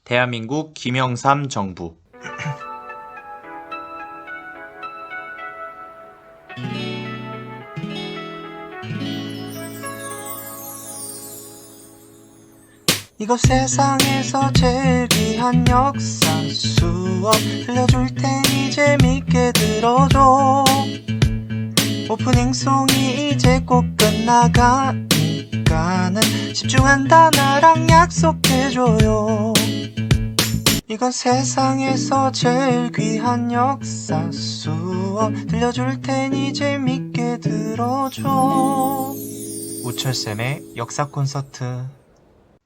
대한민국 김영삼 정부. 이거 세상에서 제일 귀한 역사 수업 들려줄 테니 재밌게 들어줘. 오프닝송이 이제 곧 끝나가니까는 집중한다 나랑 약속해줘요. 이건 세상에서 제일 귀한 역사 수업 들려줄 테니 재밌게 들어줘. 우철쌤의 역사 콘서트.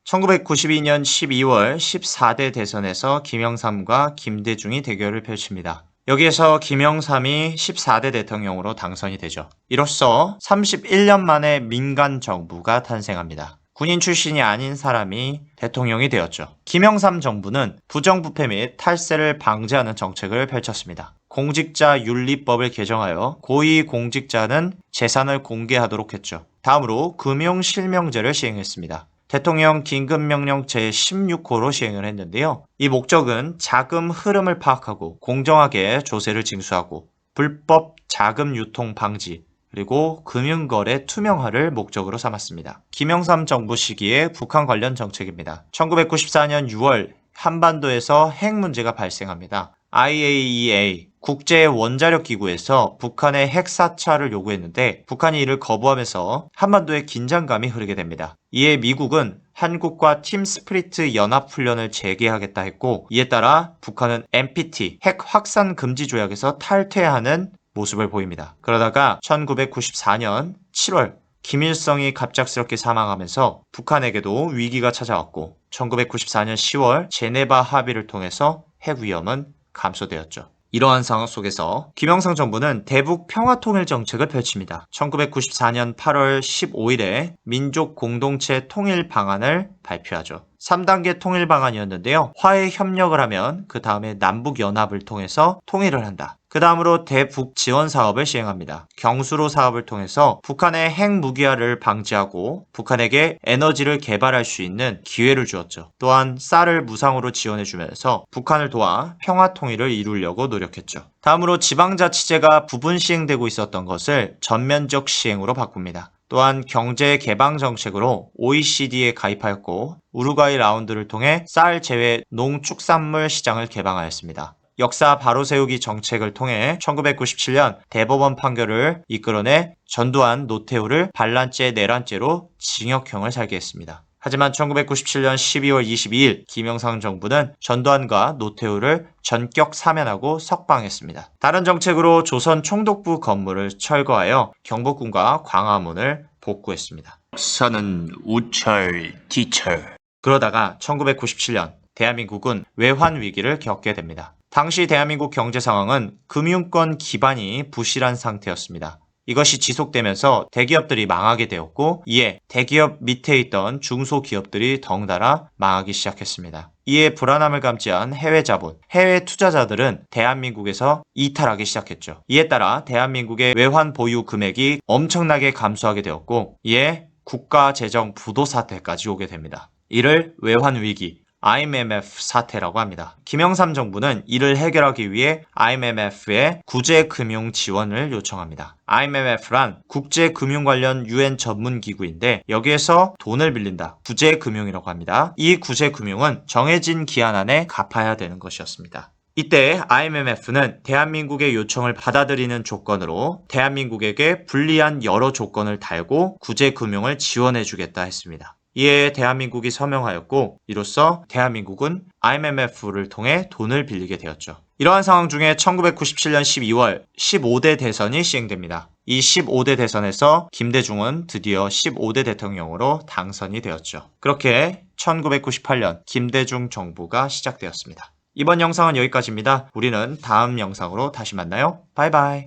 1992년 12월 14대 대선에서 김영삼과 김대중이 대결을 펼칩니다. 여기에서 김영삼이 14대 대통령으로 당선이 되죠. 이로써 31년 만에 민간 정부가 탄생합니다. 군인 출신이 아닌 사람이 대통령이 되었죠. 김영삼 정부는 부정부패 및 탈세를 방지하는 정책을 펼쳤습니다. 공직자 윤리법을 개정하여 고위공직자는 재산을 공개하도록 했죠. 다음으로 금융실명제를 시행했습니다. 대통령 긴급명령 제16호로 시행을 했는데요. 이 목적은 자금 흐름을 파악하고 공정하게 조세를 징수하고 불법 자금 유통 방지 그리고 금융거래 투명화를 목적으로 삼았습니다. 김영삼 정부 시기의 북한 관련 정책입니다. 1994년 6월 한반도에서 핵 문제가 발생합니다. IAEA 국제원자력기구에서 북한의 핵 사찰을 요구했는데 북한이 이를 거부하면서 한반도에 긴장감이 흐르게 됩니다. 이에 미국은 한국과 팀스프리트 연합훈련을 재개하겠다 했고 이에 따라 북한은 NPT 핵 확산 금지 조약에서 탈퇴하는 모습을 보입니다. 그러다가 1994년 7월 김일성이 갑작스럽게 사망하면서 북한에게도 위기가 찾아왔고 1994년 10월 제네바 합의를 통해서 핵 위험은 감소되었죠. 이러한 상황 속에서 김영삼 정부는 대북 평화통일 정책을 펼칩니다. 1994년 8월 15일에 민족 공동체 통일 방안을 발표하죠. 3단계 통일 방안이었는데요. 화해 협력을 하면 그 다음에 남북연합을 통해서 통일을 한다. 그 다음으로 대북 지원 사업을 시행합니다. 경수로 사업을 통해서 북한의 핵 무기화를 방지하고 북한에게 에너지를 개발할 수 있는 기회를 주었죠. 또한 쌀을 무상으로 지원해주면서 북한을 도와 평화 통일을 이루려고 노력했죠. 다음으로 지방자치제가 부분 시행되고 있었던 것을 전면적 시행으로 바꿉니다. 또한 경제 개방 정책으로 OECD에 가입하였고 우루과이 라운드를 통해 쌀 제외 농축산물 시장을 개방하였습니다. 역사 바로 세우기 정책을 통해 1997년 대법원 판결을 이끌어내 전두환, 노태우를 반란죄, 내란죄로 징역형을 살게 했습니다. 하지만 1997년 12월 22일 김영삼 정부는 전두환과 노태우를 전격 사면하고 석방했습니다. 다른 정책으로 조선 총독부 건물을 철거하여 경복궁과 광화문을 복구했습니다. 역사는 우철, 뒤철. 그러다가 1997년 대한민국은 외환 위기를 겪게 됩니다. 당시 대한민국 경제 상황은 금융권 기반이 부실한 상태였습니다. 이것이 지속되면서 대기업들이 망하게 되었고 이에 대기업 밑에 있던 중소기업들이 덩달아 망하기 시작했습니다. 이에 불안함을 감지한 해외 자본, 해외 투자자들은 대한민국에서 이탈하기 시작했죠. 이에 따라 대한민국의 외환 보유 금액이 엄청나게 감소하게 되었고 이에 국가 재정 부도 사태까지 오게 됩니다. 이를 외환 위기, IMF 사태라고 합니다. 김영삼 정부는 이를 해결하기 위해 IMF에 구제금융 지원을 요청합니다. IMF란 국제금융 관련 UN 전문기구인데 여기에서 돈을 빌린다. 구제금융이라고 합니다. 이 구제금융은 정해진 기한 안에 갚아야 되는 것이었습니다. 이때 IMF는 대한민국의 요청을 받아들이는 조건으로 대한민국에게 불리한 여러 조건을 달고 구제금융을 지원해주겠다 했습니다. 이에 대한민국이 서명하였고 이로써 대한민국은 IMF를 통해 돈을 빌리게 되었죠. 이러한 상황 중에 1997년 12월 15대 대선이 시행됩니다. 이 15대 대선에서 김대중은 드디어 15대 대통령으로 당선이 되었죠. 그렇게 1998년 김대중 정부가 시작되었습니다. 이번 영상은 여기까지입니다. 우리는 다음 영상으로 다시 만나요. 바이바이.